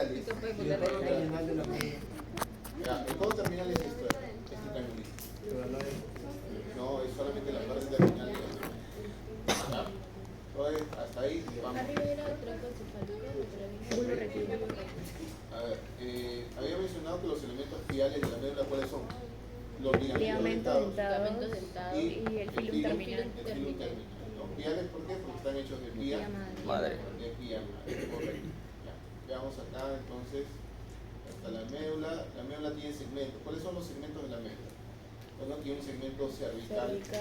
terminales. Ya, el codo terminal es esto, este triangulito. No, es solamente la parte terminal de la membrana. ¿Ya? Entonces, hasta ahí vamos. A ver, había mencionado que los elementos fiales de la médula, ¿cuáles son? Los ligamentos dentados y el filum terminal. ¿No? ¿Fiales por qué? Porque están hechos de pía madre. De pía madre, correcto. Ya. Veamos acá entonces, hasta la médula. La médula tiene segmentos. ¿Cuáles son los segmentos de la médula? Bueno, tiene un segmento cervical, correcto,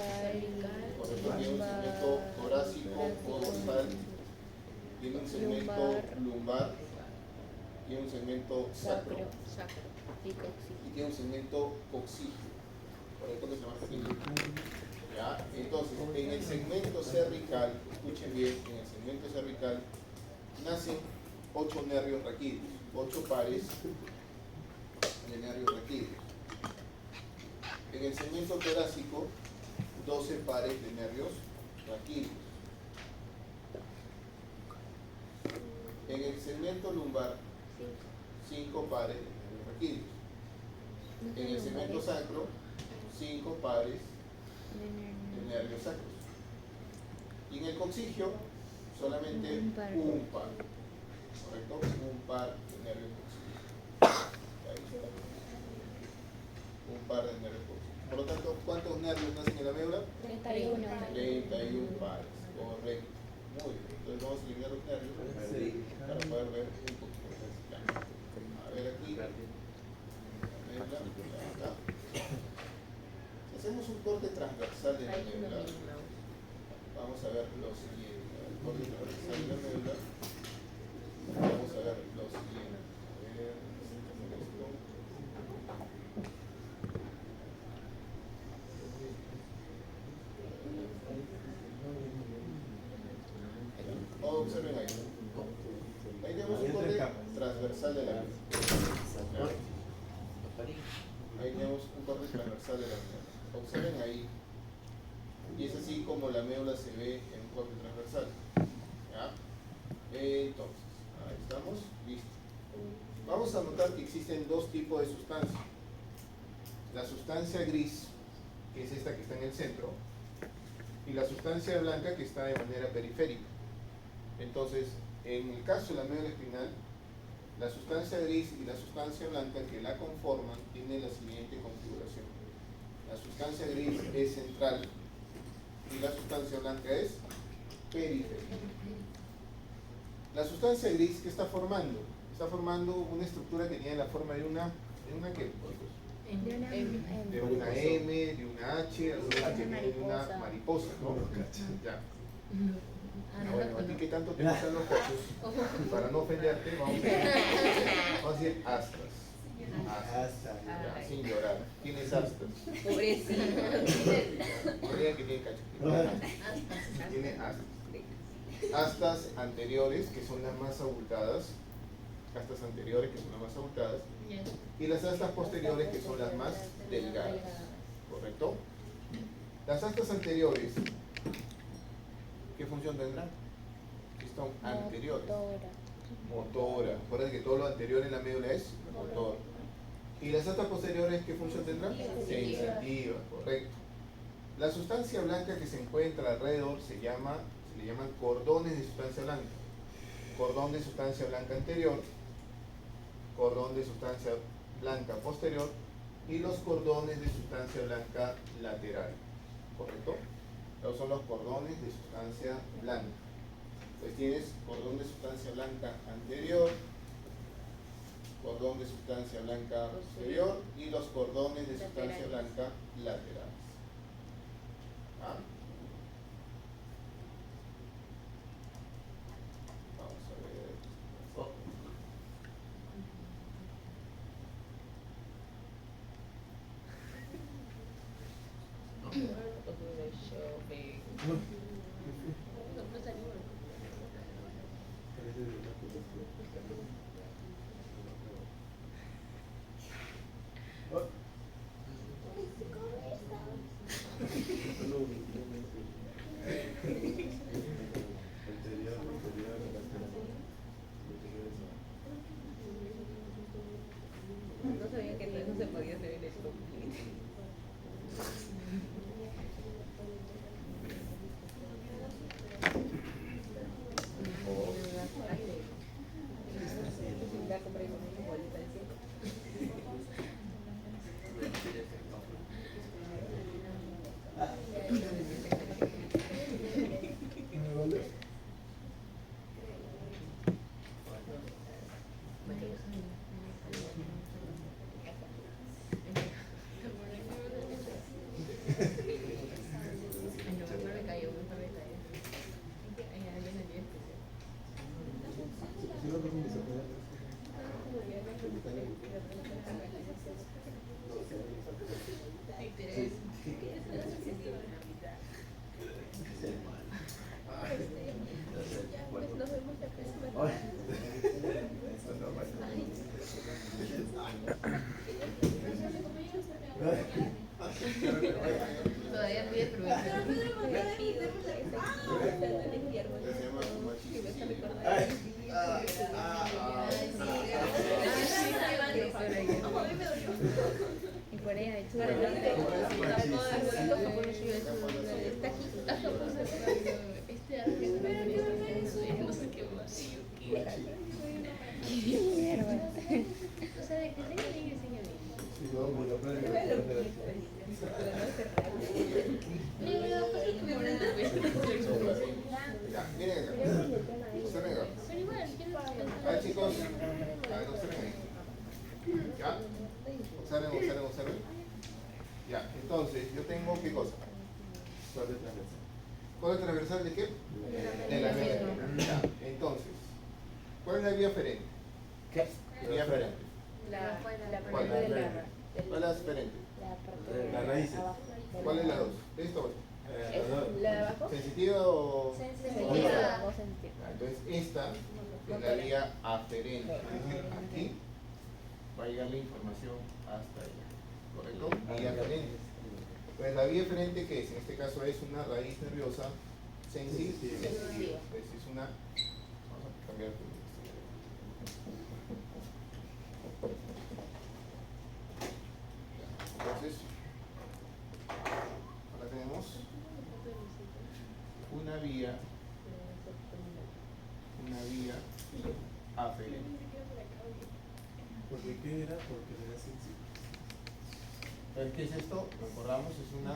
tiene un segmento torácico o dorsal, tiene un segmento lumbar, tiene un segmento sacro y tiene un segmento coxígeo, correcto, que se llama coxígeo. ¿Ya? Entonces, en el segmento cervical, escuchen bien, en el segmento cervical nacen 8 nervios raquídeos, 8 pares de nervios raquídeos. En el segmento torácico, 12 pares de nervios raquídeos. En el segmento lumbar, 5 pares de nervios raquídeos. En el segmento sacro, 5 pares de nervios sacros. Y en el coxígeo, solamente un par. ¿Correcto? Un par de nervios coxígeos. Ahí está. Un par de nervios coxígeos. Por lo tanto, ¿cuántos nervios nacen en la médula? 31. 31 pares. Correcto. Muy bien. Entonces vamos a eliminar los nervios para poder ver un poquito más. A ver aquí. La médula. Acá. Si hacemos un corte transversal de la médula, vamos a ver lo siguiente. El corte transversal de la médula. Vamos a ver lo siguiente. A ver, esto. Observen ahí. Ahí tenemos un corte transversal de la médula. Ahí tenemos un corte transversal de la médula. Observen ahí. Y es así como la médula se ve en un corte transversal. ¿Ya? Entonces, ahí estamos. Listo. Vamos a notar que existen dos tipos de sustancias. La sustancia gris, que es esta que está en el centro, y la sustancia blanca que está de manera periférica. Entonces, en el caso de la médula espinal, la sustancia gris y la sustancia blanca que la conforman tienen la siguiente configuración. La sustancia gris es central y la sustancia blanca es periférica. La sustancia gris, ¿qué está formando? Está formando una estructura que tiene la forma de una ¿qué? De una M, de una H, alguna que tiene una mariposa, ¿no? Ya. Bueno, a ti que tanto te gustan los cachos, para no ofenderte, vamos a decir astas. Ya, sin llorar. Tienes astas. Pobrecito. No digan que tiene cachos. Tiene astas. Astas anteriores, que son las más abultadas. Astas anteriores, que son las más abultadas. Y las astas posteriores, que son las más delgadas. ¿Correcto? Las astas anteriores, ¿qué función tendrán? Son anteriores. Motora. Recuerden que todo lo anterior en la médula es motor. ¿Y las astas posteriores qué función tendrán? Sensitiva, correcto. La sustancia blanca que se encuentra alrededor se le llaman cordones de sustancia blanca. Cordón de sustancia blanca anterior, cordón de sustancia blanca posterior y los cordones de sustancia blanca lateral. ¿Correcto? Esos son los cordones de sustancia blanca. Pues tienes cordón de sustancia blanca anterior, cordón de sustancia blanca posterior y los cordones de sustancia blanca laterales. ¿Ah? Vamos a ver. Todavía pide permiso. Y por ahí ha hecho no sé qué más. Qué mierda. O sea, de que tenga bien enseña bien. Ya, miren acá. Observen acá. Pero igual, A ver, chicos, a ver, observen ahí. ¿Ya? Observen. Ya, entonces, yo tengo ¿qué cosa? Corte transversal. ¿Corte transversal de qué? De la vía. Ya, entonces, ¿cuál es la vía aferente? ¿Qué? Vía aferente. la ¿Cuál? parte de la ¿Cuál es la aferente? La raíz. ¿Cuál es la 2? ¿Esto? ¿La de abajo? ¿Sensitiva o...? Sensitiva. Ya, entonces, esta es la vía aferente. Aquí va a llegar la información hasta allá. ¿Correcto? Vía aferente. Pues la vía aferente, que es, en este caso es una raíz nerviosa sensitiva. Entonces es una... Vamos a cambiar. Entonces, ahora tenemos una vía aferente. ¿Porque qué era? Porque era sensible. Entonces, ¿qué es esto? Recordamos, es una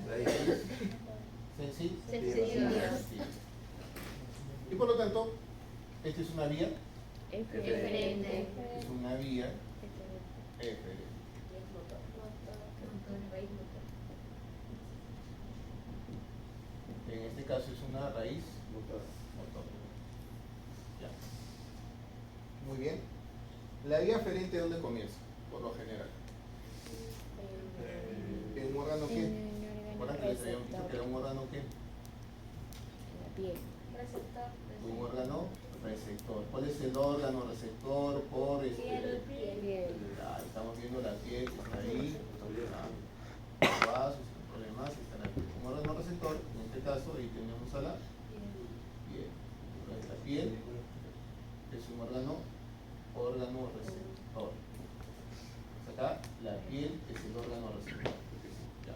Raíz. Sensitiva. Y por lo tanto, esta es una vía, Diferente. es una vía eferente. En este caso es una raíz motor. Ya. Muy bien. La vía aferente, ¿dónde comienza? Por lo general. ¿En un órgano qué? ¿Recuerdan que les habíamos dicho que era un órgano qué? La piel. Un órgano receptor. ¿Cuál es el órgano receptor por Piel. Ah, estamos viendo la piel que está ahí, los vasos, los problemas están aquí. Un órgano receptor, en este caso, ahí tenemos a la piel. Entonces, la piel es un órgano receptor. Pues acá la piel es el órgano receptor. Ya.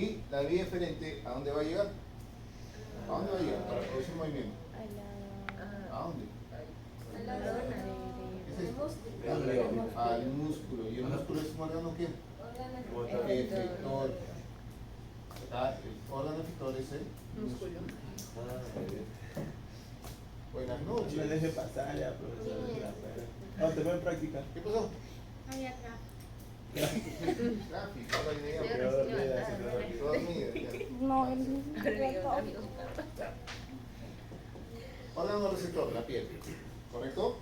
Y la vía eferente, ¿a dónde va a llegar? ¿A dónde va a llegar? Para producir movimiento. ¿A dónde? ¿Qué es esto? Al músculo. ¿Y el músculo es un órgano qué? Efector. Acá el órgano efector es el músculo. Buenas No me noches. deje pasar ya, profesor. No, te voy en práctica. ¿Qué pasó? Ahí atrás. Gráfico, la idea. Quedó dormida, se quedó dormida. Quedó dormida, ya. Órgano receptor, la piel. ¿Correcto?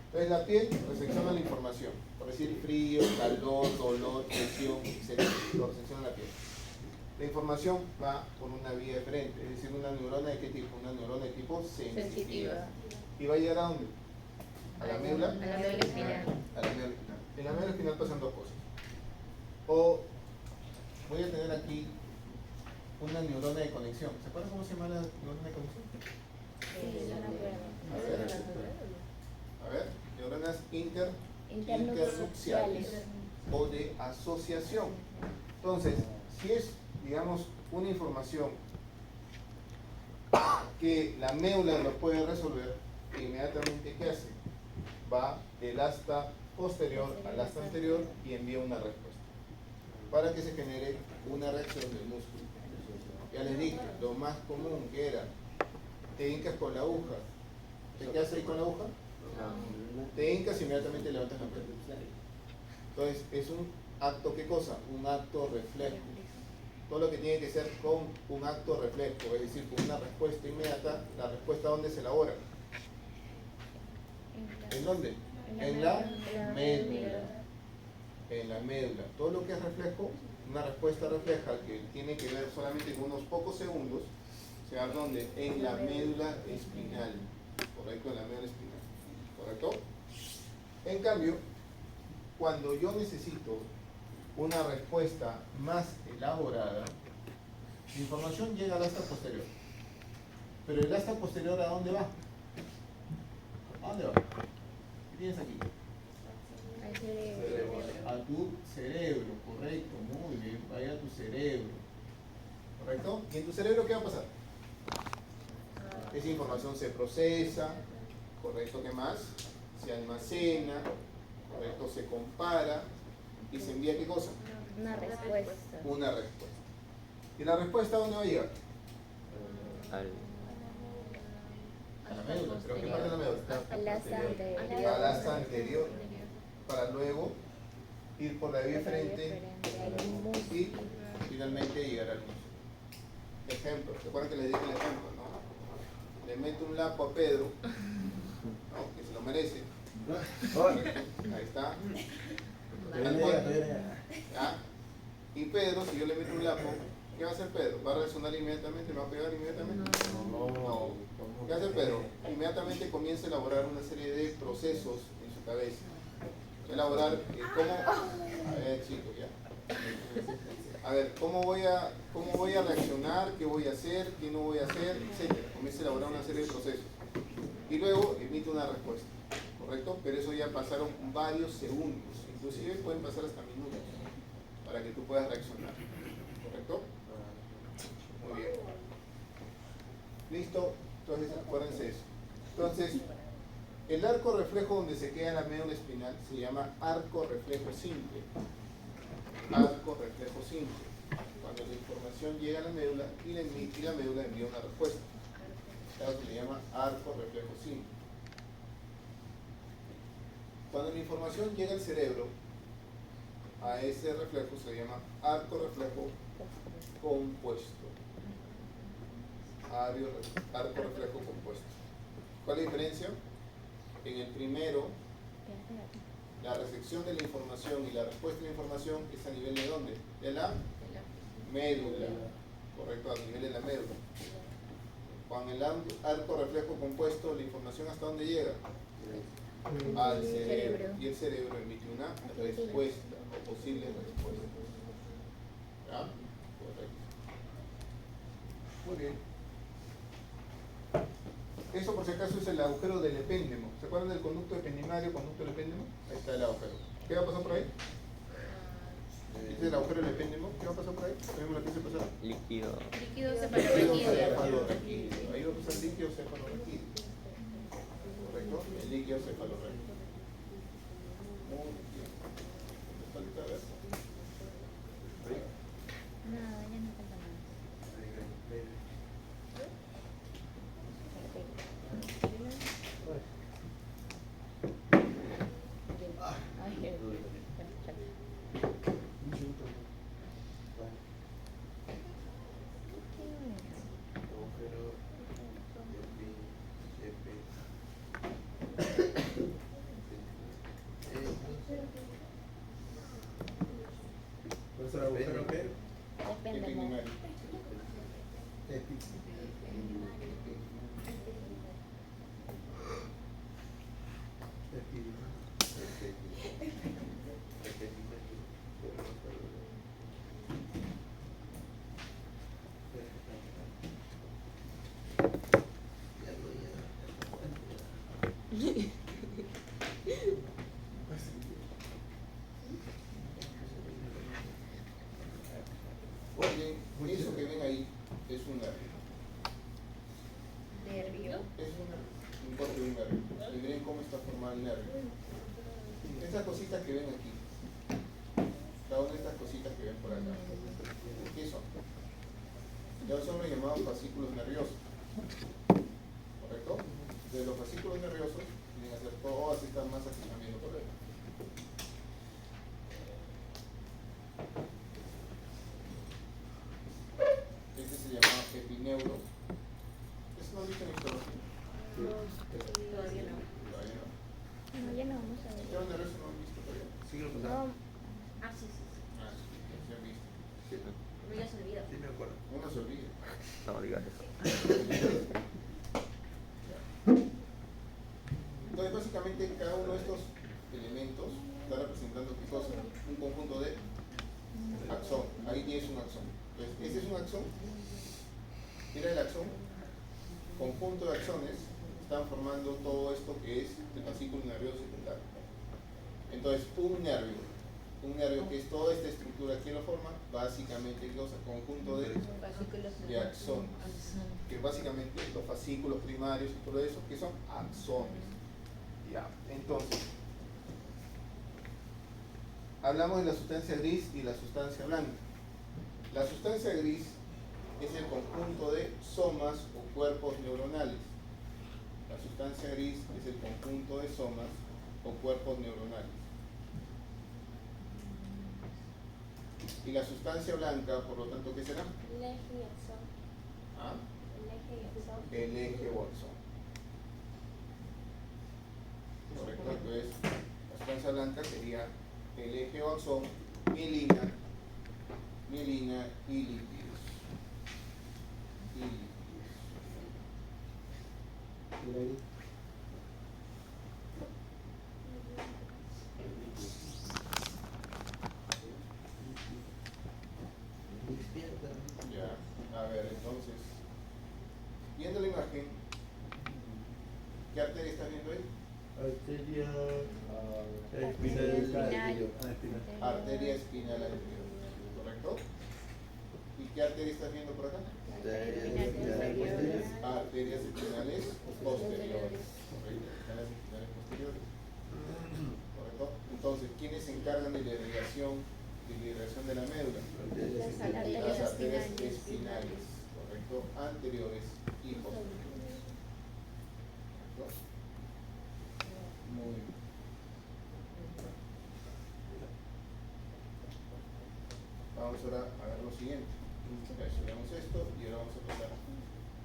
Entonces la piel recepciona la información. Por decir frío, calor, dolor, presión, etc. Lo recepciona la piel. La información va por una vía diferente, es decir, una neurona de qué tipo? Una neurona de tipo sensitiva. ¿Y va a llegar a dónde? ¿A la médula? A la médula espinal. A la médula espinal. En la médula espinal pasan dos cosas. O voy a tener aquí una neurona de conexión. ¿Se acuerdan cómo se llama la neurona de conexión? A ver, neuronas internucleares o de asociación. Entonces, si es, digamos, una información que la médula lo puede resolver, inmediatamente ¿qué hace? Va del asta posterior al asta anterior y envía una respuesta para que se genere una reacción del músculo. Ya les dije, lo más común que era, te hincas con la aguja. ¿Te quedas ahí con la aguja? Te hincas y inmediatamente levantas la mano. Entonces, es un acto, ¿qué cosa? Un acto reflejo. Todo lo que tiene que ser con un acto reflejo, es decir, con una respuesta inmediata. ¿La respuesta dónde se elabora? ¿En dónde? En la médula. En la médula. Todo lo que es reflejo, una respuesta refleja que tiene que ver solamente con unos pocos segundos, se da donde en la médula espinal. ¿Correcto? En la médula espinal. ¿Correcto? En cambio, cuando yo necesito una respuesta más elaborada, la información llega al asta posterior. Pero el asta posterior, ¿a dónde va? ¿A dónde va? ¿Qué tienes aquí? Al cerebro. A tu cerebro, correcto, muy bien, va a ir a tu cerebro. ¿Correcto? ¿Y en tu cerebro qué va a pasar? Esa información se procesa, ¿correcto? ¿Qué más? Se almacena, ¿correcto? Se compara y se envía ¿qué cosa? Una respuesta. Una respuesta. ¿Y la respuesta a dónde va a llegar? A la médula, ¿pero qué parte de la médula? Al asta anterior. Al asta anterior, para luego ir por la vía frente y finalmente llegar al músculo. Ejemplo, ¿se acuerdan que les dije el ejemplo, no? Le meto un lapo a Pedro, ¿no? Que se lo merece. Ahí está. ¿Ya? Y Pedro, si yo le meto un lapo, ¿qué va a hacer Pedro? ¿Va a reaccionar inmediatamente? ¿Me va a pegar inmediatamente? No. ¿Qué hace Pedro? Inmediatamente comienza a elaborar una serie de procesos en su cabeza. Elaborar cómo... A ver, chicos, ya. A ver, ¿cómo voy a reaccionar? ¿Qué voy a hacer? ¿Qué no voy a hacer? Etcétera. Comienza a elaborar una serie de procesos. Y luego emite una respuesta. ¿Correcto? Pero eso ya pasaron varios segundos. Inclusive pueden pasar hasta minutos para que tú puedas reaccionar. ¿Correcto? Muy bien. ¿Listo? Entonces acuérdense eso. Entonces, el arco reflejo donde se queda la médula espinal se llama arco reflejo simple. Arco reflejo simple. Cuando la información llega a la médula y la médula envía una respuesta. Eso se le llama arco reflejo simple. Cuando la información llega al cerebro, a ese reflejo se le llama arco reflejo compuesto. Arco reflejo compuesto. ¿Cuál es la diferencia? En el primero, la recepción de la información y la respuesta de la información es a nivel de ¿dónde? De la médula. Correcto, a nivel de la médula. Con el arco reflejo compuesto, la información ¿hasta dónde llega? Al cerebro. Y el cerebro emite una respuesta o posible respuesta. ¿Ya? Correcto. Muy bien. Eso por si acaso es el agujero del epéndemo. ¿Se acuerdan del conducto ependimario, conducto del epéndemo? Ahí está el agujero. ¿Qué va a pasar por ahí? Este es el agujero del epéndemo. ¿Qué va a pasar por ahí? ¿Tenemos la pieza pasada? Líquido. Líquido Cefalorraquídeo. cefalorraquídeo. Ahí va a pasar líquido cefalorraquídeo. ¿Correcto? El líquido cefalorraquídeo. Muy bien. ¿Me falta ver? Ahí. Nada, ya no falta nada. ¿Profesor agujero qué? Epéndemo. Oye, eso que ven ahí es un nervio. de un nervio. Y miren cómo está formado el nervio. Estas cositas que ven aquí, cada una de estas cositas que ven por acá, ¿qué son? Ya son los llamados fascículos nerviosos, ¿correcto? De los fascículos nerviosos tienen que hacer todas estas masas que están viendo por ahí. Este se llama epineuro. ¿Eso no lo viste en histología? Todavía no. Todavía no. No, ya no vamos a ¿Sistema ver. nervioso no lo han visto todavía? Siglo No. pasado. Ah, sí, sí, sí. Ah, sí, ya han visto. Sí, Pero ya se olvida. sí me acuerdo. Uno se olvida. No digas eso. Entonces, básicamente, cada uno de estos elementos está representando qué cosa, un conjunto de axón. Ahí tienes un axón. Entonces, este es un axón. Mira el axón. Conjunto de axones están formando todo esto que es el fascículo nervioso secundario. Entonces, un nervio que es toda esta estructura que lo forma, básicamente, ¿qué cosa? Conjunto de axones, que básicamente los fascículos primarios y todo eso, que son axones. Ya, entonces, hablamos de la sustancia gris y la sustancia blanca. La sustancia gris es el conjunto de somas o cuerpos neuronales. La sustancia gris es el conjunto de somas o cuerpos neuronales. Y la sustancia blanca, por lo tanto, ¿qué será? El eje y axón. ¿Ah? El eje y axón. El eje o axón. Correcto, entonces la sustancia blanca sería el eje o axón, mielina y lípidos. Ya, a ver, entonces, viendo la imagen, ¿qué arteria estás viendo ahí? Arteria Espinal. espinal. Arteria espinal anterior, ¿correcto? ¿Y qué arteria estás viendo por acá? Arterias espinales posteriores, ¿correcto? Espinales posteriores, ¿correcto? Entonces, ¿quiénes se encargan de la irrigación de la médula? Las arterias espinales, ¿correcto? Anteriores y posteriores. ¿Correcto? Muy bien. Vamos ahora a ver lo siguiente. Ya estudiamos esto y ahora vamos a pasar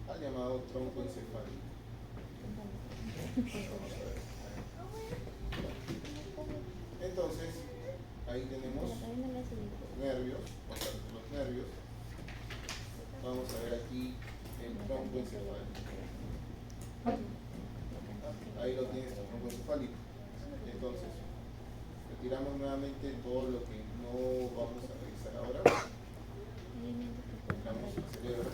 al llamado tronco encefálico. Vamos a ver. Entonces, ahí tenemos los nervios, los nervios. Vamos a ver aquí el tronco encefálico. Ahí lo tienes, el tronco encefálico. Entonces, retiramos nuevamente todo lo que no vamos a revisar ahora. Retiramos el cerebro.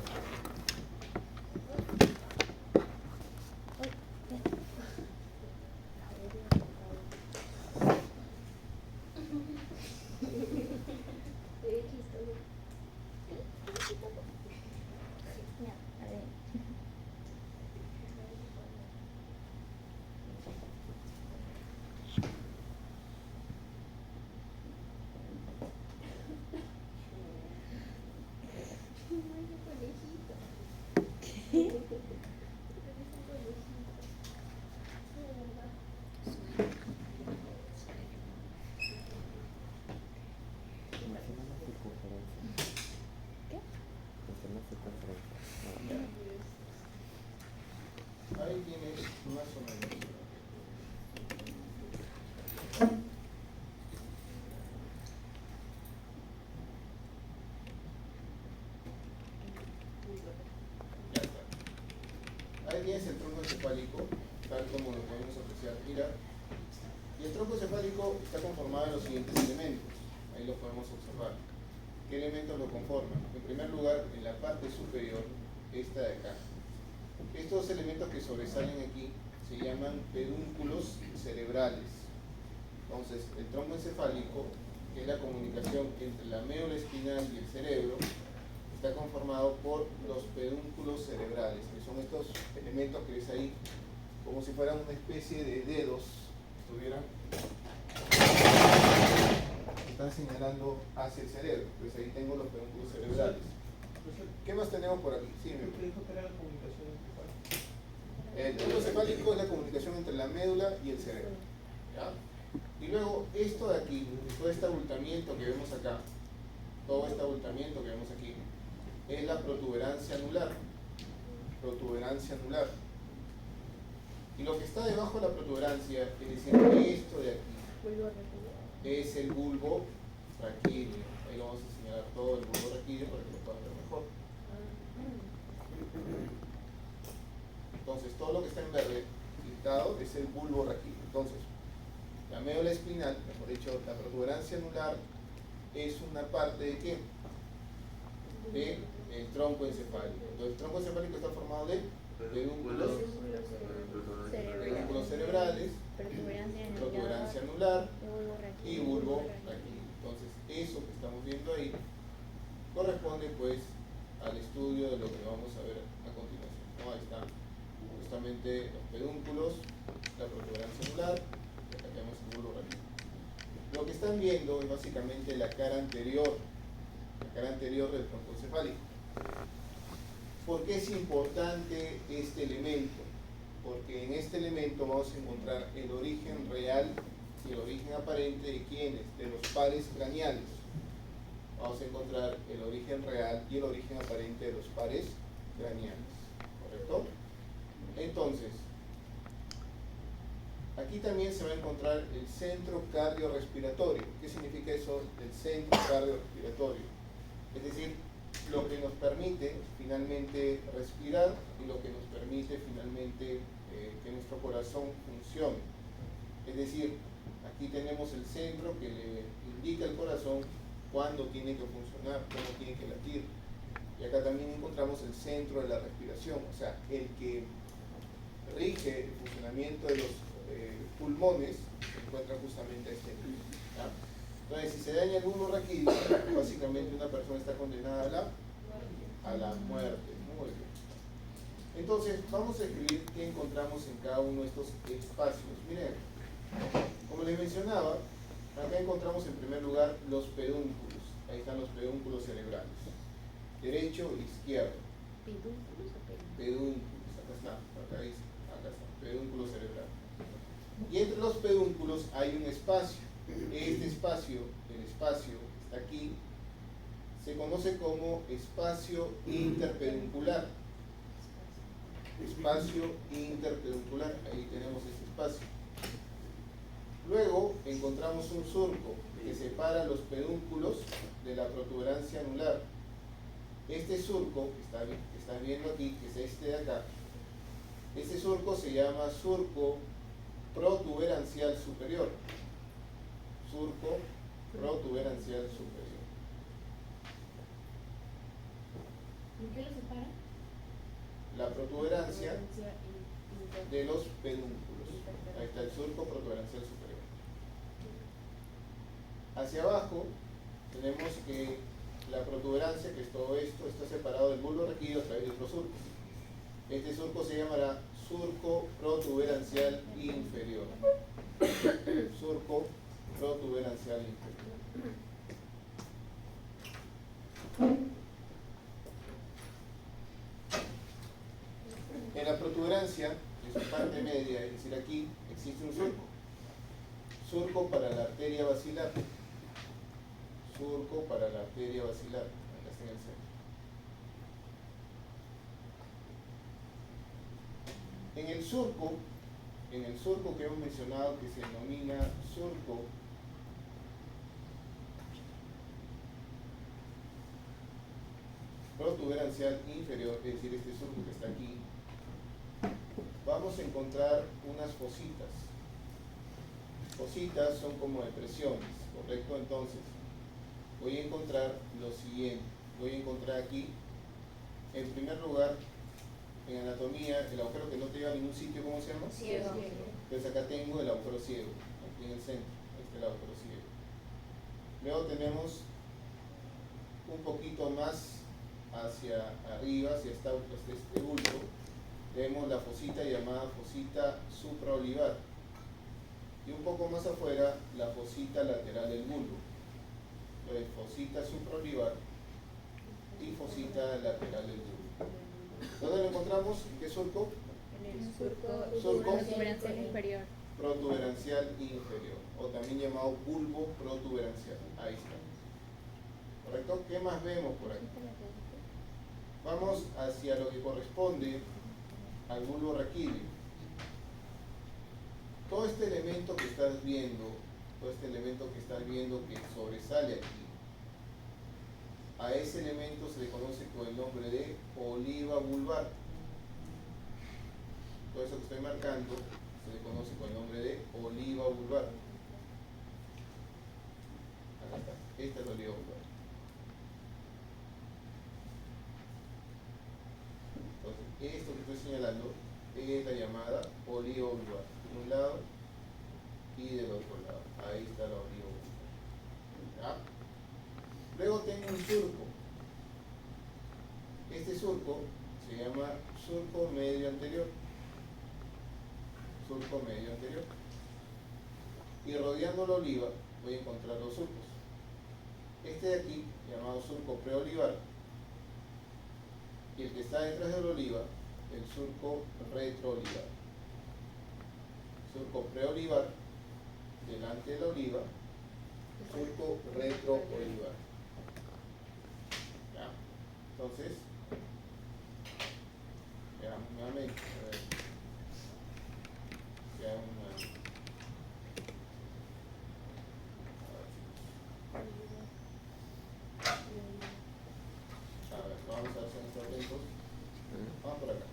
Ahí tienes más o menos. Ya está. Ahí tienes el tronco encefálico, tal como lo podemos apreciar. Mira, y el tronco encefálico está conformado de los siguientes elementos. Ahí lo podemos observar. ¿Qué elementos lo conforman? En primer lugar, en la parte superior, esta de acá. Estos elementos que sobresalen aquí se llaman pedúnculos cerebrales. Entonces, el tronco encefálico, que es la comunicación entre la médula espinal y el cerebro, está conformado por los pedúnculos cerebrales, que son estos elementos que ves ahí como si fueran una especie de dedos, estuvieran, están señalando hacia el cerebro. Pues ahí tengo los pedúnculos cerebrales. ¿Qué más tenemos por aquí? Sí, Creo que dijo que era la comunicación encefálica. el túbulo cefálico es la comunicación entre la médula y el cerebro, ¿ya? Y luego esto de aquí, todo este abultamiento que vemos acá, todo este abultamiento que vemos aquí, es la protuberancia anular. Protuberancia anular. Y lo que está debajo de la protuberancia, es decir, esto de aquí, es el bulbo raquídeo. Ahí lo vamos a señalar todo el bulbo raquídeo para que lo puedan ver mejor. Entonces, todo lo que está en verde pintado es el bulbo raquídeo. Entonces, la médula espinal, mejor dicho, la protuberancia anular es una parte de ¿qué? De el tronco encefálico. Entonces, el tronco encefálico está formado de pedúnculos cerebrales, protuberancia anular y bulbo raquídeo. Entonces, eso que estamos viendo ahí corresponde pues al estudio de lo que vamos a ver a continuación, ¿no? Ahí están justamente los pedúnculos, la protuberancia anular, y acá tenemos el bulbo raquídeo. Lo que están viendo es básicamente la cara anterior del tronco encefálico. ¿Por qué es importante este elemento? Porque en este elemento vamos a encontrar el origen real y el origen aparente de quiénes, de los pares craneales. Vamos a encontrar el origen real y el origen aparente de los pares craneales, ¿correcto? Entonces, aquí también se va a encontrar el centro cardiorrespiratorio. ¿Qué significa eso del centro cardiorrespiratorio? Es decir, lo que nos permite finalmente respirar y lo que nos permite finalmente que nuestro corazón funcione. Es decir, aquí tenemos el centro que le indica al corazón cuándo tiene que funcionar, cómo tiene que latir. Y acá también encontramos el centro de la respiración, o sea, el que rige el funcionamiento de los pulmones se encuentra justamente a este nivel, ¿ya? Entonces, si se daña el bulbo raquídeo, básicamente una persona está condenada a la muerte. Muy bien. Entonces, vamos a escribir qué encontramos en cada uno de estos espacios. Miren, como les mencionaba, acá encontramos en primer lugar los pedúnculos. Ahí están los pedúnculos cerebrales. Derecho e izquierdo. ¿Pedúnculos o pedúnculos? Pedúnculos, acá dice, acá está, pedúnculo cerebral. Y entre los pedúnculos hay un espacio. Este espacio, el espacio que está aquí, se conoce como espacio interpeduncular. Espacio interpeduncular, ahí tenemos este espacio. Luego encontramos un surco que separa los pedúnculos de la protuberancia anular. Este surco que están viendo aquí, que es este de acá, este surco se llama surco protuberancial superior. Surco protuberancial superior. ¿Y qué lo separa? La protuberancia de los pedúnculos. Ahí está el surco protuberancial superior. Hacia abajo tenemos que la protuberancia, que es todo esto, está separado del bulbo raquídeo a través de otro surco. Este surco se llamará surco protuberancial inferior. Surco protuberancial inferior. En la protuberancia, en su parte media, es decir, aquí, existe un surco. Surco para la arteria basilar. Surco para la arteria basilar. Acá está en el centro. En el surco que hemos mencionado, que se denomina surco protuberancial inferior, es decir, este surco que está aquí, vamos a encontrar unas fositas. Fositas son como depresiones, ¿correcto? Entonces, voy a encontrar lo siguiente. Voy a encontrar aquí, en primer lugar, en anatomía, el agujero que no te lleva a ningún sitio, ¿cómo se llama? Ciego. Entonces acá tengo el agujero ciego, aquí en el centro, este es el agujero ciego. Luego tenemos un poquito más hacia arriba, hacia este bulbo, Tenemos la fosita llamada fosita supraolivar. Y un poco más afuera, la fosita lateral del bulbo. Entonces, fosita supraolivar y fosita lateral del bulbo. ¿Dónde lo encontramos? ¿En qué surco? En el surco Surco protuberancial inferior. protuberancial inferior, o también llamado bulbo protuberancial. Ahí está. ¿Correcto? ¿Qué más vemos por aquí? Vamos hacia lo que corresponde al bulbo raquídeo. Todo este elemento que estás viendo, que sobresale aquí, a ese elemento se le conoce con el nombre de oliva vulvar. Todo eso que estoy marcando se le conoce con el nombre de oliva vulvar. Acá está, esta es la oliva vulvar. Entonces, esto que estoy señalando es la llamada oliva vulvar, de un lado y del otro lado. Ahí está la oliva vulvar. ¿Ya? Luego tengo un surco. Este surco se llama surco medio anterior. Surco medio anterior. Y rodeando la oliva voy a encontrar dos surcos. Este de aquí, llamado surco preolivar, y el que está detrás de la oliva, el surco retroolivar. Surco preolivar, delante de la oliva, surco retroolivar. ¿Ya? Entonces, veamos nuevamente. A ver. Veamos nuevamente. A ver, vamos a hacer estos atentos. Vamos por acá.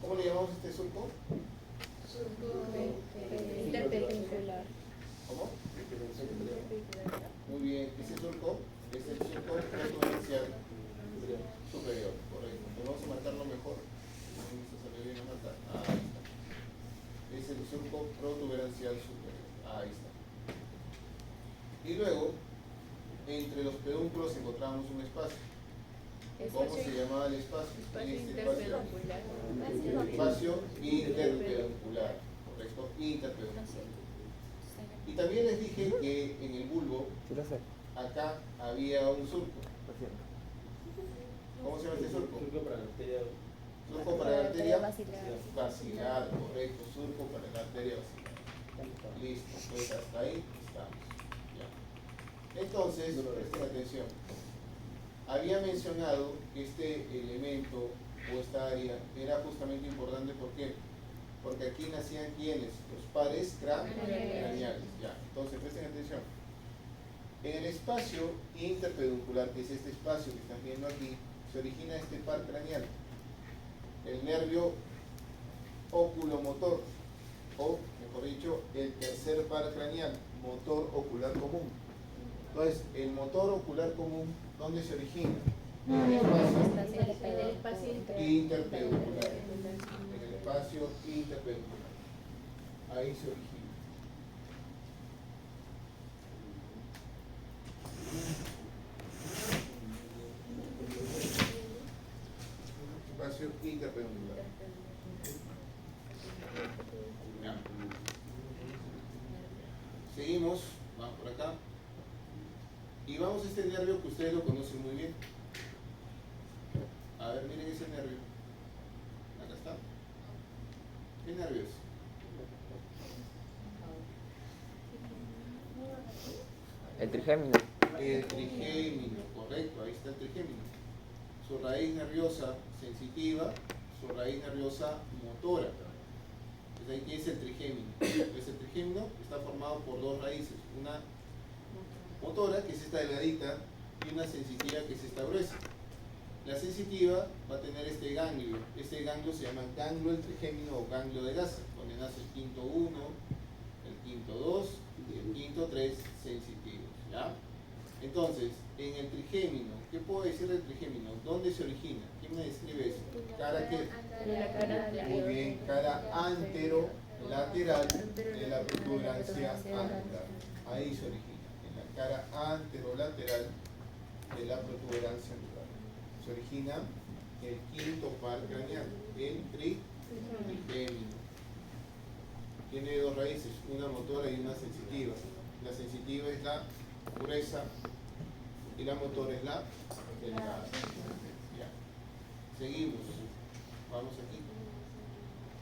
¿Cómo le llamamos a este surco? Interperpendicular. ¿Cómo? Muy bien, ese surco es el surco protuberancial superior, correcto. Entonces vamos a marcarlo mejor. Vamos a salir bien a marcar. Ahí está. Es el surco protuberancial superior. Ahí está. Y luego, entre los pedúnculos encontramos un espacio. ¿Cómo se llamaba el espacio? Espacio Este espacio. interpeduncular. Espacio interpeduncular, correcto, interpeduncular. Y también les dije que en el bulbo, acá había un surco. ¿Cómo se llama este surco? Surco para la arteria. Surco para la arteria vacilar. vacilar, correcto, surco para la arteria vacilar. Listo, pues hasta ahí estamos. Ya. Entonces, presten atención. Había mencionado que este elemento o esta área era justamente importante. ¿Por qué? Porque aquí nacían ¿quiénes? Los pares craneales. Ya. Entonces, presten atención. En el espacio interpeduncular, que es este espacio que están viendo aquí, se origina este par craneal, el nervio oculomotor, o mejor dicho, el tercer par craneal, motor ocular común. Entonces, el motor ocular común, ¿dónde se origina? En el espacio interpeduncular. En el espacio interpeduncular. Ahí se origina. Espacio interpeduncular. Ya. Seguimos, vamos por acá. Y vamos a este nervio que ustedes lo conocen muy bien. A ver, miren ese nervio. Acá está. ¿Qué nervio es? El trigémino. El trigémino, correcto, ahí está el trigémino. Su raíz nerviosa sensitiva, su raíz nerviosa motora. Entonces ahí tiene el trigémino. Entonces el trigémino está formado por dos raíces, una motora, que es esta delgadita, y una sensitiva, que es esta gruesa. La sensitiva va a tener este ganglio se llama ganglio del trigémino o ganglio de Gasa, donde nace el quinto 1, el quinto 2 y el quinto 3 sensitivos, ¿ya? Entonces, en el trigémino, ¿qué puedo decir del trigémino? ¿Dónde se origina? ¿Quién me describe eso? ¿Cara qué? La cara de Muy bien, cara anterolateral de la protuberancia anular. Ahí se origina, en la cara anterolateral de la protuberancia anular. Se origina el quinto par craneal, el trigémino. Tiene dos raíces, una motora y una sensitiva. La sensitiva es la gruesa y la motora es la delgada. Ya. Seguimos. Vamos aquí.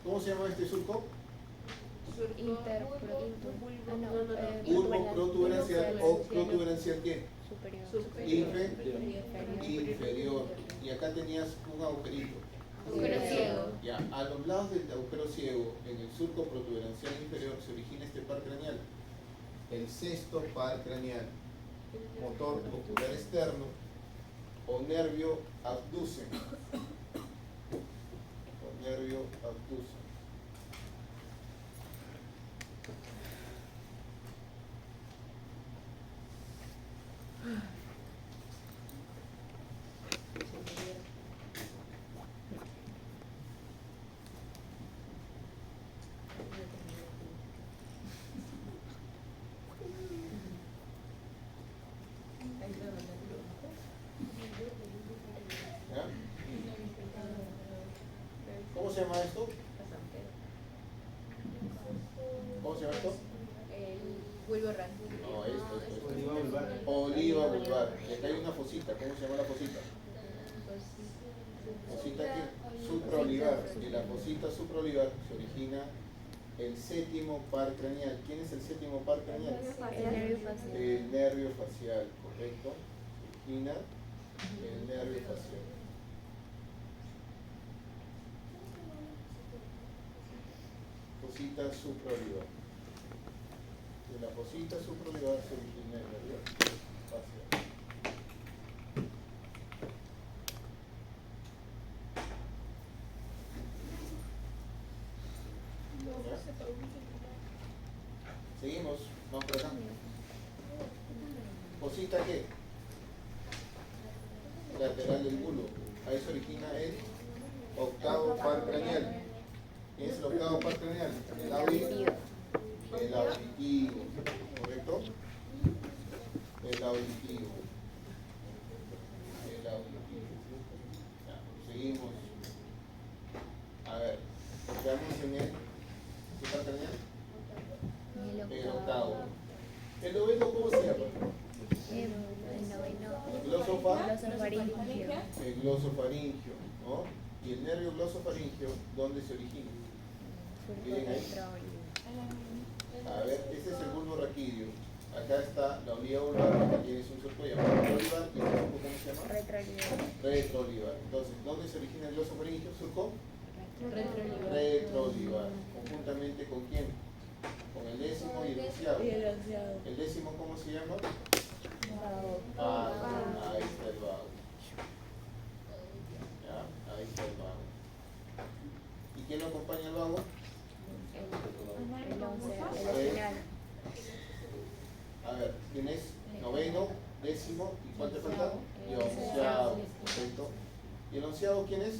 ¿Cómo se llama este surco? Bulbo protuberancial o protuberancial ¿qué? Inferior. Y acá tenías un agujerito. ciego. Ya, a los lados del agujero ciego, en el surco protuberancial inferior, se origina este par craneal. El sexto par craneal, motor ocular externo o nervio abducens. O nervio abducens. ¿Ya? ¿Cómo se llama esto? ¿Cómo se llama esto? Bulbo ran. No, esto. Oliva vulvar. Oliva vulvar. Y acá hay una fosita. ¿Cómo se llama la fosita? Fosita que supraolivar. En la fosita supraolivar se origina el séptimo par craneal. ¿Quién es el séptimo par craneal? El nervio facial. El nervio facial, correcto. Se origina el nervio facial. Fosita supraolivar. De la fosita supraolivar se origina el nervio facial. Seguimos, vamos por acá. Fosita ¿qué? Lateral del bulbo. Ahí se origina el octavo par craneal. ¿Quién es el octavo par craneal? El auditivo. El auditivo, ¿correcto? El auditivo. El auditivo. Ya, seguimos. A ver, nos quedamos en el ¿qué par craneal? El octavo. ¿El noveno cómo se llama? Glosofaringio. El glosofaringio, ¿no? Y el nervio glosofaringio, ¿dónde se origina? Miren ahí. A ver, este es el bulbo raquídeo. Acá está la oliva vulvar, acá tienes un surco llamado retroolivar, y el surco, ¿cómo se llama? Retroolivar. Entonces, ¿dónde se origina el glosofaringio? ¿Surco? Retroolivar. ¿Conjuntamente con quién? Con el décimo y el onceavo. ¿El décimo cómo se llama? Ahí está el vago. Ya, ahí está el vago. ¿Y quién lo acompaña al vago? A ver, ¿quién es? Noveno, décimo, ¿y cuánto falta? Y onceavo, perfecto. ¿Y el onceavo quién es?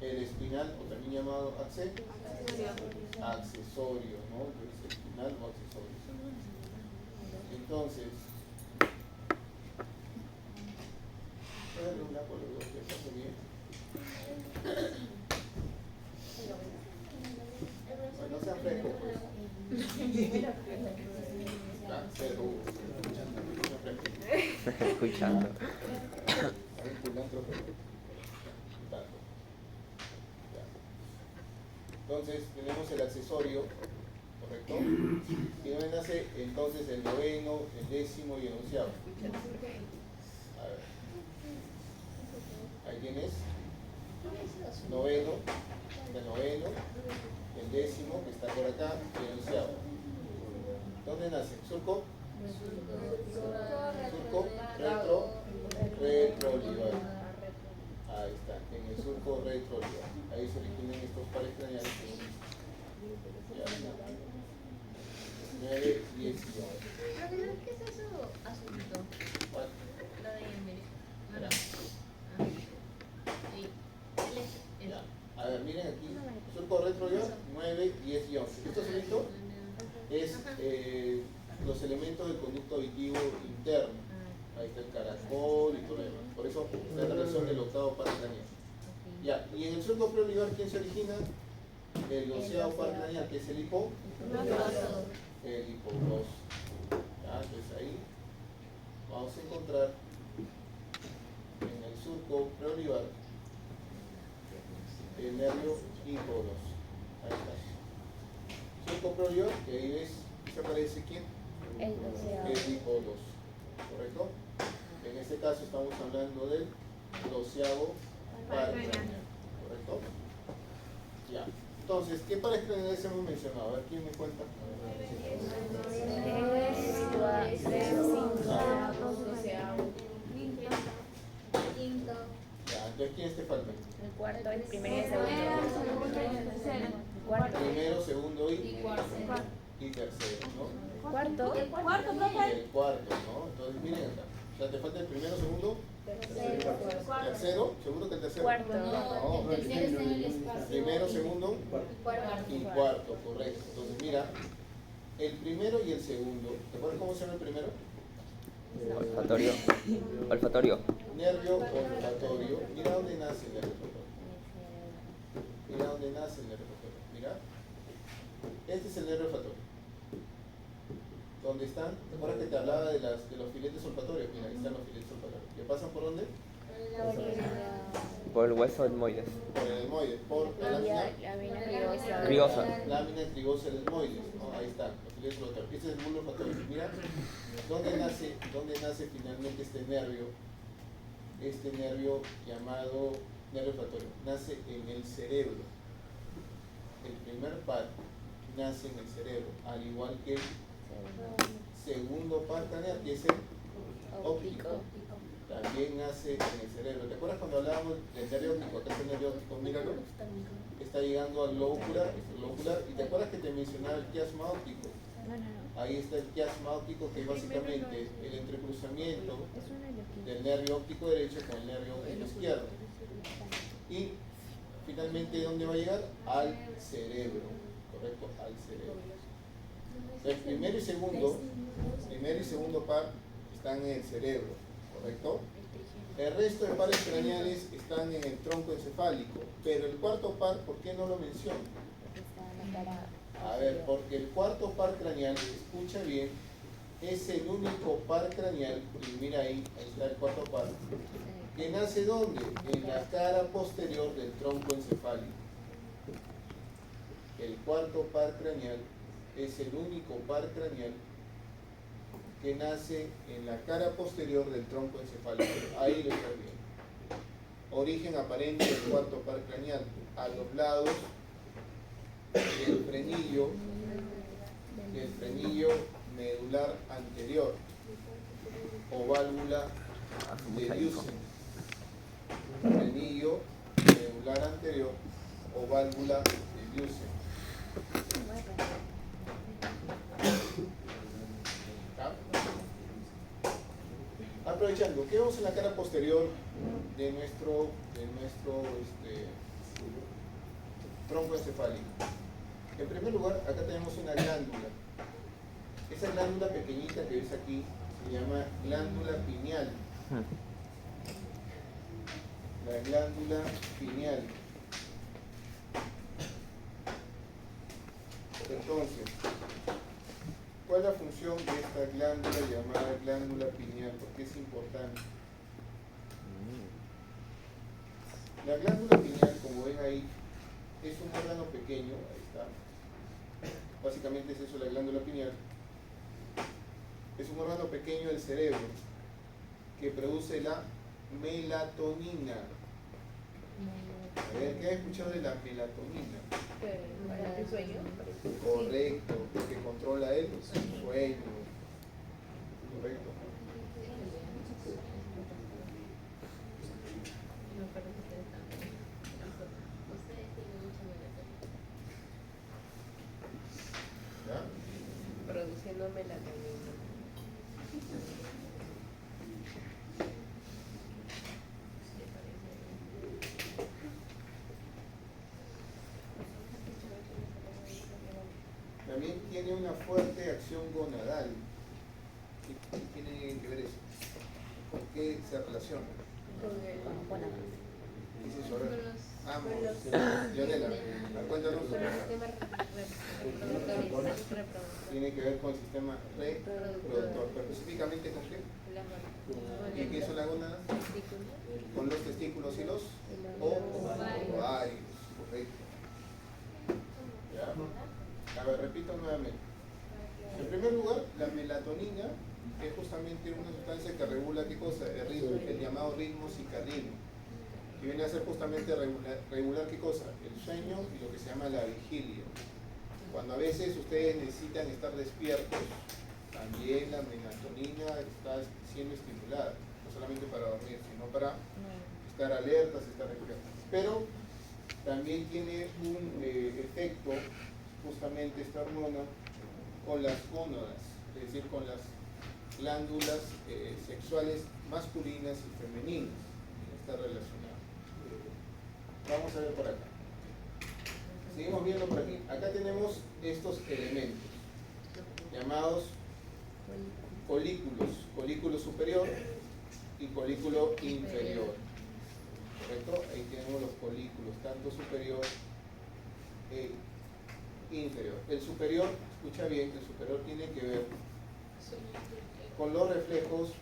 El espinal, o también llamado accesorio, ¿no? Entonces, espinal o accesorio. Entonces, voy a darle una por los dos, que está muy bien. Bueno, no sean frescos, pues. Ya, cero. No sean frescos. Escuchando. Hay un culantro, pero tanto. Ya. Entonces, tenemos el accesorio, ¿correcto? Y dónde nace entonces el noveno, el décimo y el onceavo. A ver. Ahí tienes noveno, el noveno, el décimo que está por acá y el onceavo. ¿Dónde nace? ¿Surco? Surco, retroolivar. Ahí está, en el surco retroolivar. Ahí se originan estos pares craneales. Ya. 9, Olivar, 9, 10 y 11. Esto solito es los elementos del conducto auditivo interno. Ahí está el caracol y todo lo demás. Por eso la relación del octavo par craneal. Ya, y en el surco preolivar, ¿quién se origina? El doceavo par craneal, que es el hipo. El hipogloso. Ya, entonces ahí vamos a encontrar en el surco preolivar el nervio hipogloso. Ahí está. Surco preolivar, que ahí ves, ¿se aparece quién? El doceavo. El hipogloso. ¿Correcto? En este caso estamos hablando del doceavo par craneal. ¿Correcto? Ya. Entonces, ¿qué pares craneales hemos mencionado? A ver, ¿quién me cuenta? Ya, entonces, ¿quiénes te faltan? El cuarto, el primero y el segundo. Cuarto. Primero, segundo y tercero, ¿no? Cuarto. El cuarto, ¿no? Entonces, miren acá. O sea, te falta el primero, segundo, tercero, seguro que el tercero. Cuarto. No, El tercero está en el espacio. primero, segundo y cuarto, correcto. Entonces, mira, el primero y el segundo. ¿Te acuerdas cómo se llama el primero? Olfatorio. Olfatorio. Nervio olfatorio. Mira dónde nace el nervio olfatorio. Mira dónde nace el nervio olfatorio. Mira. Este es el nervio olfatorio. ¿Dónde están? ¿Te acuerdas que te hablaba de los filetes olfatorios? Mira, ahí están los filetes olfatorios. ¿Que pasan por dónde? Por el hueso etmoides. Por el etmoide. Por la lámina. Crigosa. Lámina trigosa del etmoides, ¿no? Ahí está, los filetes olfatorios. Este es el bulbo olfatorio. Mira, ¿dónde nace finalmente este nervio? Este nervio llamado nervio olfatorio. Nace en el cerebro. El primer par nace en el cerebro, al igual que el segundo par craneal, que es el óptico. También nace en el cerebro. ¿Te acuerdas cuando hablábamos del nervio óptico? Acá está el nervio óptico, míralo. Está llegando al globo ocular, ¿y te acuerdas que te mencionaba el quiasma óptico? Ahí está el quiasma óptico, que es básicamente el entrecruzamiento del nervio óptico derecho con el nervio óptico izquierdo. Y finalmente, ¿dónde va a llegar? Al cerebro, ¿correcto? Al cerebro. El primero y segundo par están en el cerebro, ¿correcto? El resto de pares craneales están en el tronco encefálico, pero el cuarto par, ¿por qué no lo menciono? A ver, porque el cuarto par craneal, escucha bien, es el único par craneal, y mira ahí está el cuarto par, que nace ¿dónde? En la cara posterior del tronco encefálico. El cuarto par craneal es el único par craneal que nace en la cara posterior del tronco encefálico. Ahí lo está bien. Origen aparente del cuarto par craneal, a los lados del frenillo medular anterior o válvula de Leusen. Frenillo medular anterior o válvula de Leusen. Aprovechando, ¿qué vemos en la cara posterior de nuestro tronco encefálico? En primer lugar, acá tenemos una glándula. Esa glándula pequeñita que ves aquí se llama glándula pineal. La glándula pineal. Entonces, ¿cuál es la función de esta glándula llamada glándula pineal? ¿Por qué es importante? La glándula pineal, como ven ahí, es un órgano pequeño, ahí está. Básicamente es eso la glándula pineal. Es un órgano pequeño del cerebro que produce la melatonina. A ver, ¿qué has escuchado de la melatonina? Para el sueño. Correcto, que controla el sueño. Correcto. ¿Ya? Produciendo melatonina. tiene una fuerte acción gonadal. ¿Qué tiene que ver eso? ¿Con qué se relaciona? ¿Qué es eso? A ver. Vamos, Leonela, cuéntanos. Tiene que ver con el sistema reproductor, pero específicamente con qué? ¿Y qué son las gónadas? Con los testículos y los ovarios, correcto. ¿Ya? A ver, repito nuevamente. En primer lugar, la melatonina es justamente una sustancia que regula ¿qué cosa? El llamado ritmo circadiano, que viene a ser justamente regular ¿qué cosa? El sueño y lo que se llama la vigilia. Cuando a veces ustedes necesitan estar despiertos, también la melatonina está siendo estimulada, no solamente para dormir, sino para estar alertas, estar despiertos. Pero también tiene un efecto, justamente esta hormona, con las gónadas, es decir, con las glándulas sexuales masculinas y femeninas. Está relacionado. Vamos a ver por acá. Seguimos viendo por aquí. Acá tenemos estos elementos llamados folículos, folículo superior y folículo inferior. ¿Correcto? Ahí tenemos los folículos, tanto superior e inferior. El superior, escucha bien, el superior tiene que ver con los reflejos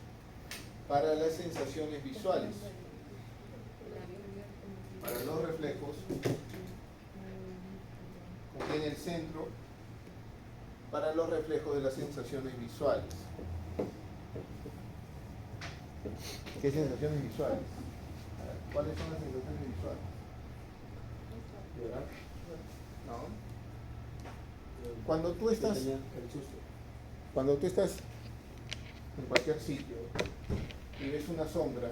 para las sensaciones visuales. Para los reflejos contiene el centro para los reflejos de las sensaciones visuales. ¿Qué sensaciones visuales? ¿Cuáles son las sensaciones visuales? ¿Verdad? ¿No? Cuando tú estás en cualquier sitio y ves una sombra,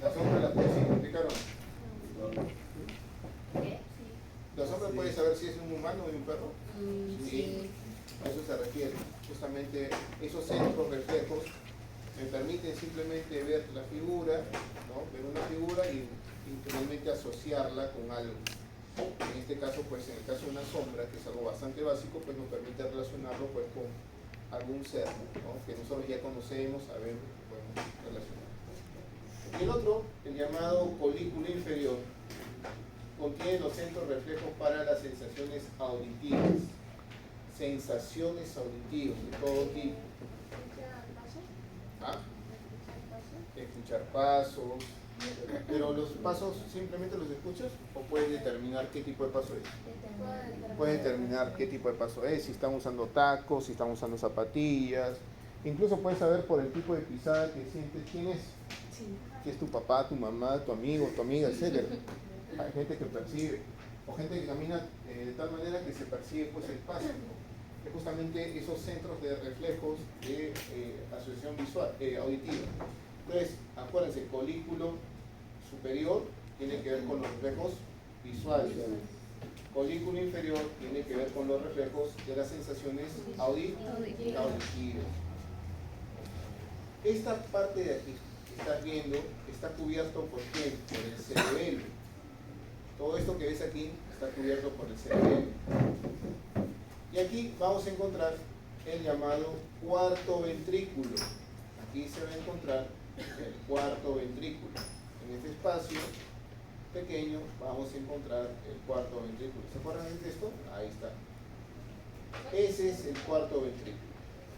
la sombra la puedes identificar o no. ¿La sombra puede saber si es un humano o de un perro? Sí. A eso se refiere. Justamente esos centros reflejos me permiten simplemente ver la figura, ¿no? Ver una figura y finalmente asociarla con algo. En este caso, pues en el caso de una sombra, que es algo bastante básico, pues nos permite relacionarlo pues con algún ser, ¿no? Que nosotros ya conocemos, sabemos, podemos relacionar. Y el otro, el llamado folículo inferior, contiene los centros reflejos para las sensaciones auditivas. Sensaciones auditivas de todo tipo. ¿Ah? Escuchar pasos. Pero los pasos simplemente los escuchas o puedes determinar qué tipo de paso es. Puedes determinar qué tipo de paso es, si están usando tacos, si están usando zapatillas. Incluso puedes saber por el tipo de pisada que sientes quién es. Si es tu papá, tu mamá, tu amigo, tu amiga, etc. Hay gente que percibe, o gente que camina de tal manera que se percibe pues el paso, ¿no? Es justamente esos centros de reflejos de asociación visual, auditiva. Entonces, acuérdense, folículo superior tiene que ver con los reflejos visuales. Folículo inferior tiene que ver con los reflejos de las sensaciones auditivas. Esta parte de aquí que estás viendo está cubierto por ¿quién? Por el cerebelo. Todo esto que ves aquí está cubierto por el cerebelo. Y aquí vamos a encontrar el llamado cuarto ventrículo. Aquí se va a encontrar el cuarto ventrículo. En este espacio pequeño vamos a encontrar el cuarto ventrículo. ¿Se acuerdan de esto? Ahí está. Ese es el cuarto ventrículo.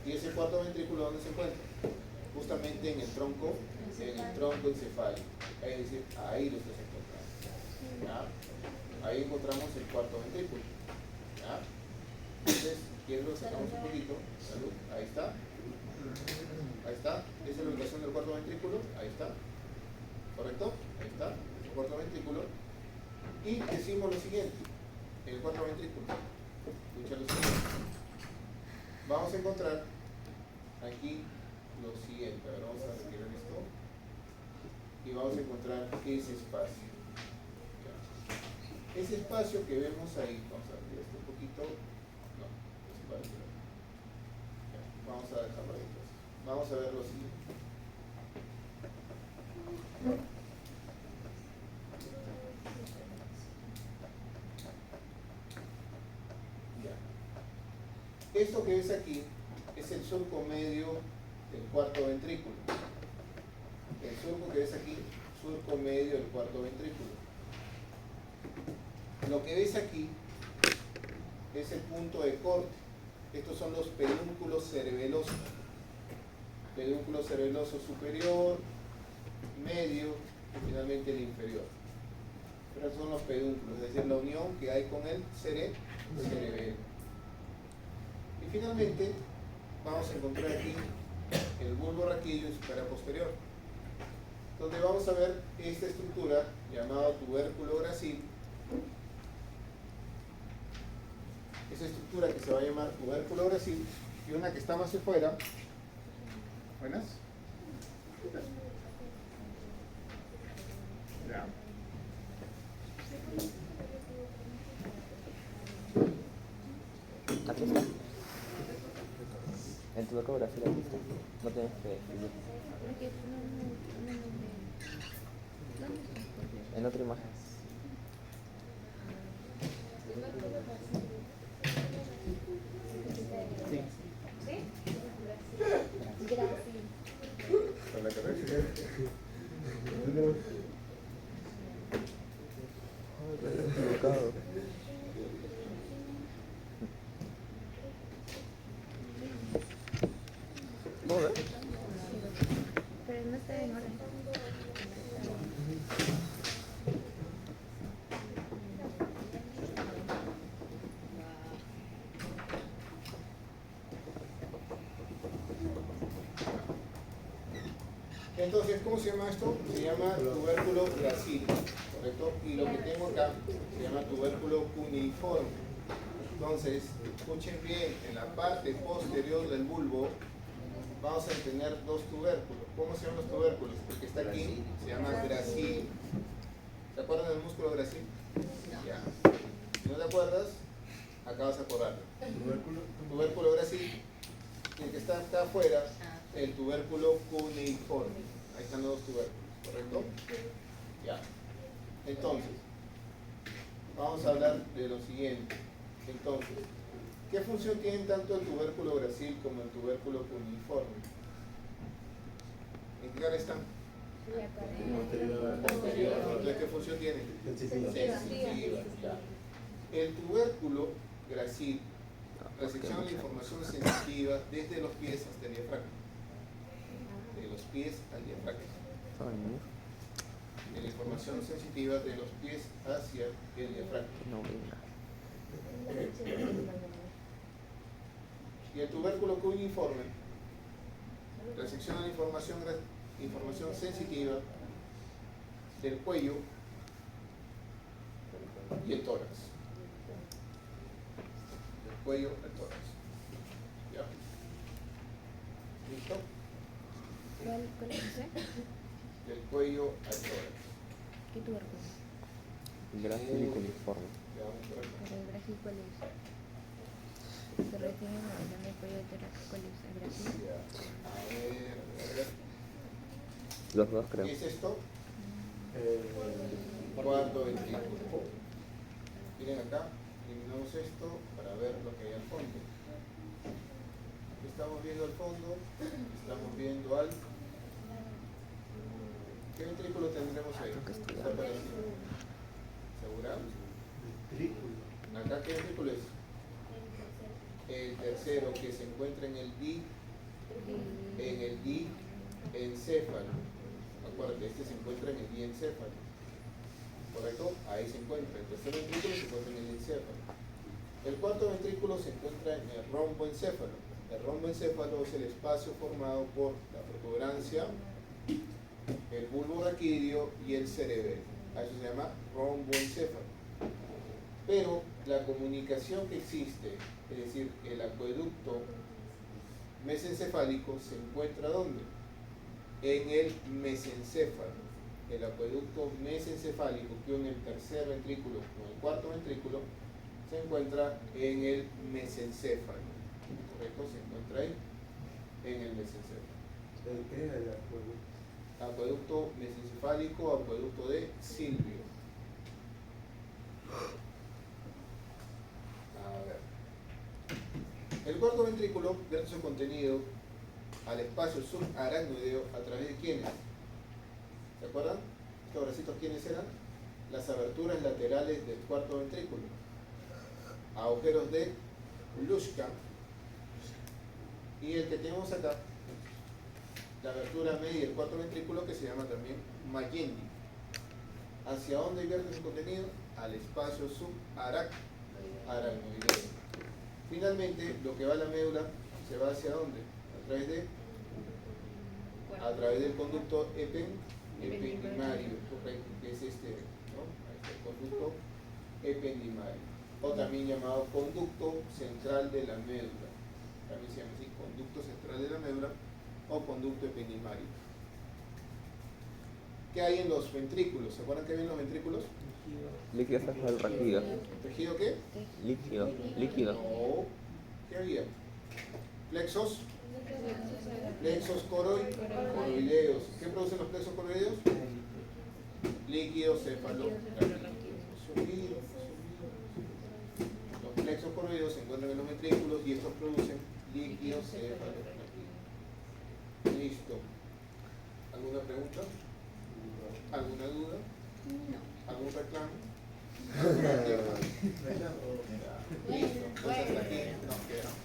¿Y ese cuarto ventrículo dónde se encuentra? Justamente en el tronco encefálico. Es decir, ahí lo estás encontrando. ¿Ya? Ahí encontramos el cuarto ventrículo. ¿Ya? Entonces, quiero lo sacamos un poquito. Salud. Ahí está. Ahí está. Esa es la ubicación del cuarto ventrículo. Ahí está. ¿Correcto? Ahí está. El cuarto ventrículo. Y decimos lo siguiente. El cuarto ventrículo. Escucha lo siguiente. Vamos a encontrar aquí lo siguiente. A ver, vamos a retirar esto. Y vamos a encontrar ese espacio. Ese espacio que vemos ahí, vamos a abrir esto un poquito. No, es para tirar. Vamos a dejarlo ahí. Vamos a ver lo siguiente. Ya. Esto que ves aquí es el surco medio del cuarto ventrículo. El surco que ves aquí, surco medio del cuarto ventrículo. Lo que ves aquí es el punto de corte. Estos son los pedúnculos cerebelosos. Pedúnculo cerebeloso superior, medio y finalmente el inferior. Pero estos son los pedúnculos, es decir, la unión que hay con el cerebelo. Y finalmente vamos a encontrar aquí el bulbo raquídeo y su cara posterior, donde vamos a ver esta estructura llamada tubérculo gracil. Esa estructura que se va a llamar tubérculo gracil y una que está más afuera. ¿Buenas? Ya. Aquí está. En tu ecografía aquí está. No tienes que escribir. En otra imagen. Sí. Con la cabeza. Equivocado. ¿Puedo ver? Pero no está en orden. Entonces, ¿cómo se llama esto? Se llama tubérculo gracil, ¿correcto? Y lo que tengo acá se llama tubérculo cuneiforme. Entonces, escuchen bien, en la parte posterior del bulbo vamos a tener dos tubérculos. ¿Cómo se llaman los tubérculos? El que está aquí se llama gracil. ¿Se acuerdan del músculo gracil? Ya. Si no te acuerdas, acá vas a acordarlo. Tubérculo gracil. Y el que está acá afuera, el tubérculo cuneiforme. Ahí están los dos tubérculos, ¿correcto? Ya. Entonces, vamos a hablar de lo siguiente. Entonces, ¿qué función tienen tanto el tubérculo gracil como el tubérculo cuneiforme? ¿En qué cara están? Posterior. Entonces, ¿qué función tienen? Sensitiva. Ya. El tubérculo gracil recepciona la información sensitiva desde los pies hasta el diafragma. De los pies al diafragma. De la información sensitiva de los pies hacia el diafragma. No venga. Y el tubérculo cuneiforme recepciona la información sensitiva del cuello y el tórax. Del cuello al tórax. ¿Ya? ¿Listo? ¿Cuál es ese? Del cuello al tórax. ¿Qué tubérculo? Gracil y cuneiforme. Ya vamos por acá. ¿Pero el gráfico cuál es? Se retiene hablando del cuello de tórax. ¿Cuál es el gráfico? Ya. A ver. Los dos creo. ¿Qué es esto? Cuarto ventrículo. Miren acá, eliminamos esto para ver lo que hay al fondo. Estamos viendo al fondo, estamos viendo al... ¿Qué ventrículo tendremos ahí? Está parecido. ¿Segura? Acá, ¿qué ventrículo es? El tercero, que se encuentra en el diencéfalo. Acuérdate, este se encuentra en el diencéfalo. ¿Correcto? Ahí se encuentra. El tercer ventrículo se encuentra en el encéfalo. El cuarto ventrículo se encuentra en el romboencéfalo. El romboencéfalo es el espacio formado por la protuberancia, el bulbo raquídeo y el cerebelo. A eso se llama romboencéfalo. Pero la comunicación que existe, es decir, el acueducto mesencefálico, se encuentra ¿dónde? En el mesencéfalo. El acueducto mesencefálico que une el tercer ventrículo con el cuarto ventrículo se encuentra en el mesencéfalo. ¿Correcto? Se encuentra ahí, en el mesencéfalo. ¿El qué? El acueducto. Acueducto mesencefálico, acueducto de Silvio. A ver. El cuarto ventrículo vierte su contenido al espacio subaracnoideo a través de quiénes. ¿Se acuerdan? Estos bracitos, ¿quiénes eran? Las aberturas laterales del cuarto ventrículo. Agujeros de Luschka. Y el que tenemos acá, la abertura media del cuarto ventrículo, que se llama también Magendie. ¿Hacia dónde vierte su contenido? Al espacio subaracnoideo. Finalmente, lo que va a la médula se va hacia dónde? A través del conducto ependimario, correcto, que es este, ¿no? Este conducto ependimario, o también llamado conducto central de la médula. También se llama así, conducto central de la médula o conducto ependimario. ¿Qué hay en los ventrículos? ¿Se acuerdan qué hay en los ventrículos? Líquido cefalorraquídeo. ¿Tejido qué? Líquido. No. ¿Qué había? Plexos coroideos. ¿Qué producen los plexos coroideos? Líquido cefalorraquídeo. Los plexos coroideos se encuentran en los ventrículos y estos producen líquido cefalorraquídeo. Listo. ¿Alguna pregunta? ¿Alguna duda? No. ¿Algún reclamo? ¿Alguna queja? Listo. Entonces hasta aquí nos quedamos.